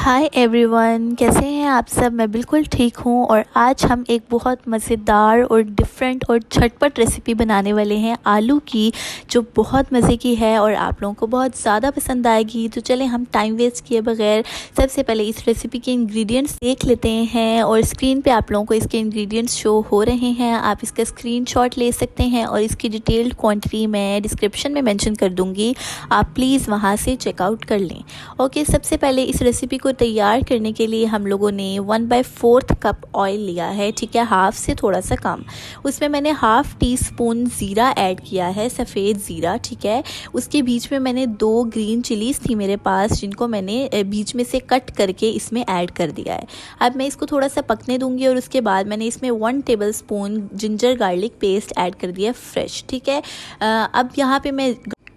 Hi everyone, कैसे हैं आप सब। मैं बिल्कुल ठीक हूँ और आज हम एक बहुत मज़ेदार और डिफरेंट और झटपट रेसिपी बनाने वाले हैं आलू की, जो बहुत मज़े की है और आप लोगों को बहुत ज़्यादा पसंद आएगी। तो चलें हम टाइम वेस्ट किए बगैर सबसे पहले इस रेसिपी के इंग्रेडिएंट्स देख लेते हैं। और स्क्रीन पे आप लोगों को इसके इंग्रेडिएंट्स शो हो रहे हैं, आप इसका स्क्रीनशॉट ले सकते हैं और इसकी डिटेल्ड क्वांटिटी मैं डिस्क्रिप्शन में मेंशन कर दूँगी, आप प्लीज़ वहाँ से चेकआउट कर लें। ओके, सबसे पहले इस रेसिपी को तैयार करने के लिए हम लोगों ने 1/4 कप ऑयल लिया है, ठीक है, हाफ से थोड़ा सा कम। उसमें मैंने हाफ टी स्पून ज़ीरा ऐड किया है, सफ़ेद ज़ीरा, ठीक है। उसके बीच में मैंने 2 ग्रीन चिलीज़ थी मेरे पास, जिनको मैंने बीच में से कट करके इसमें ऐड कर दिया है। अब मैं इसको थोड़ा सा पकने दूंगी और उसके बाद मैंने इसमें 1 tablespoon ginger garlic paste add कर दिया फ्रेश, ठीक है। अब यहाँ पे मैं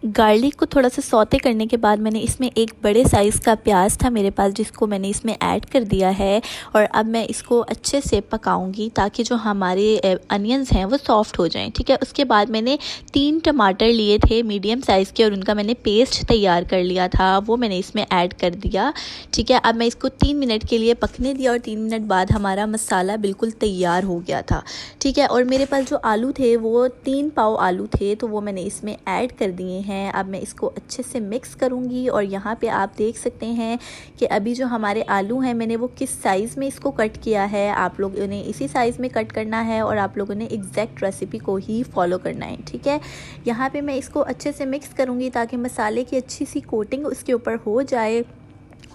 गार्लिक को थोड़ा सा सौते करने के बाद मैंने इसमें एक बड़े साइज़ का प्याज था मेरे पास, जिसको मैंने इसमें ऐड कर दिया है। और अब मैं इसको अच्छे से पकाऊंगी ताकि जो हमारे अनियंस हैं वो सॉफ्ट हो जाएं, ठीक है। उसके बाद मैंने 3 टमाटर लिए थे मीडियम साइज़ के और उनका मैंने पेस्ट तैयार कर लिया था, वो मैंने इसमें ऐड कर दिया, ठीक है। अब मैं इसको 3 मिनट के लिए पकने दिया और 3 मिनट बाद हमारा मसाला बिल्कुल तैयार हो गया था, ठीक है। और मेरे पास जो आलू थे वो 3 पाव आलू थे, तो वो मैंने इसमें ऐड कर दिए हैं। अब मैं इसको अच्छे से मिक्स करूंगी और यहाँ पे आप देख सकते हैं कि अभी जो हमारे आलू हैं मैंने वो किस साइज़ में इसको कट किया है। आप लोगों ने इसी साइज़ में कट करना है और आप लोगों ने एग्जैक्ट रेसिपी को ही फॉलो करना है, ठीक है। यहाँ पे मैं इसको अच्छे से मिक्स करूँगी ताकि मसाले की अच्छी सी कोटिंग उसके ऊपर हो जाए।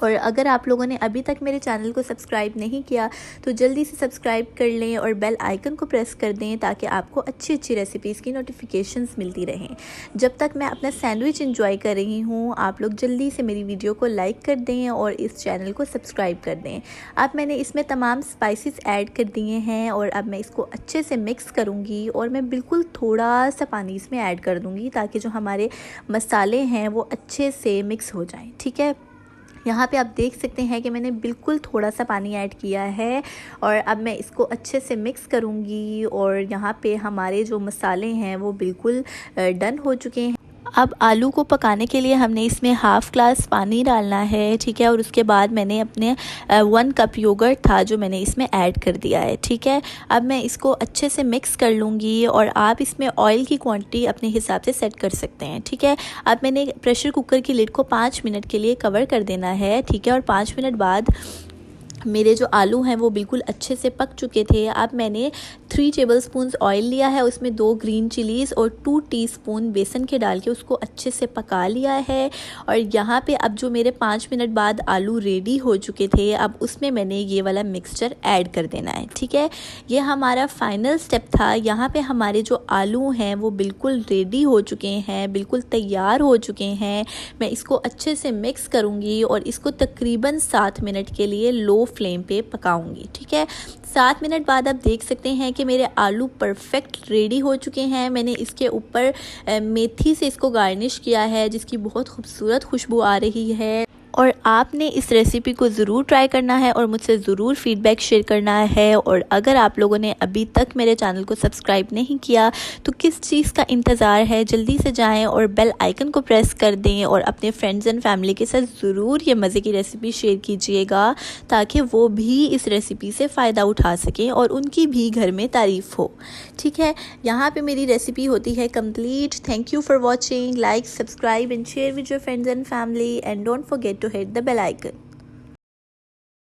और अगर आप लोगों ने अभी तक मेरे चैनल को सब्सक्राइब नहीं किया तो जल्दी से सब्सक्राइब कर लें और बेल आइकन को प्रेस कर दें ताकि आपको अच्छी अच्छी रेसिपीज़ की नोटिफिकेशंस मिलती रहें। जब तक मैं अपना सैंडविच एंजॉय कर रही हूँ, आप लोग जल्दी से मेरी वीडियो को लाइक कर दें और इस चैनल को सब्सक्राइब कर दें। अब मैंने इसमें तमाम स्पाइसेस ऐड कर दिए हैं और अब मैं इसको अच्छे से मिक्स करूँगी और मैं बिल्कुल थोड़ा सा पानी इसमें ऐड कर दूँगी ताकि जो हमारे मसाले हैं वो अच्छे से मिक्स हो जाएँ, ठीक है। यहाँ पे आप देख सकते हैं कि मैंने बिल्कुल थोड़ा सा पानी ऐड किया है और अब मैं इसको अच्छे से मिक्स करूँगी। और यहाँ पे हमारे जो मसाले हैं वो बिल्कुल डन हो चुके हैं। अब आलू को पकाने के लिए हमने इसमें हाफ़ ग्लास पानी डालना है, ठीक है। और उसके बाद मैंने अपने 1 कप योगर्ट था जो मैंने इसमें ऐड कर दिया है, ठीक है। अब मैं इसको अच्छे से मिक्स कर लूँगी और आप इसमें ऑयल की क्वांटिटी अपने हिसाब से सेट कर सकते हैं, ठीक है। अब मैंने प्रेशर कुकर की लिड को 5 मिनट के लिए कवर कर देना है, ठीक है। और 5 मिनट बाद मेरे जो आलू हैं वो बिल्कुल अच्छे से पक चुके थे। अब मैंने 3 टेबलस्पून ऑयल लिया है, उसमें 2 ग्रीन चिलीज़ और 2 टीस्पून बेसन के डाल के उसको अच्छे से पका लिया है। और यहाँ पे अब जो मेरे 5 मिनट बाद आलू रेडी हो चुके थे, अब उसमें मैंने ये वाला मिक्सचर ऐड कर देना है, ठीक है। ये हमारा फाइनल स्टेप था। यहाँ पे हमारे जो आलू हैं वो बिल्कुल रेडी हो चुके हैं, बिल्कुल तैयार हो चुके हैं। मैं इसको अच्छे से मिक्स करूँगी और इसको तकरीबन 7 मिनट के लिए लो फ्लेम पे पकाऊंगी, ठीक है। 7 मिनट बाद आप देख सकते हैं कि मेरे आलू परफेक्ट रेडी हो चुके हैं। मैंने इसके ऊपर मेथी से इसको गार्निश किया है, जिसकी बहुत खूबसूरत खुशबू आ रही है। और आपने इस रेसिपी को ज़रूर ट्राई करना है और मुझसे ज़रूर फीडबैक शेयर करना है। और अगर आप लोगों ने अभी तक मेरे चैनल को सब्सक्राइब नहीं किया तो किस चीज़ का इंतज़ार है, जल्दी से जाएं और बेल आइकन को प्रेस कर दें और अपने फ्रेंड्स एंड फैमिली के साथ ज़रूर ये मज़े की रेसिपी शेयर कीजिएगा ताकि वो भी इस रेसिपी से फ़ायदा उठा सकें और उनकी भी घर में तारीफ़ हो, ठीक है। यहाँ पे मेरी रेसिपी होती है complete. Thank you for watching. Like, subscribe and share with your friends and family and don't forget to hit the bell icon.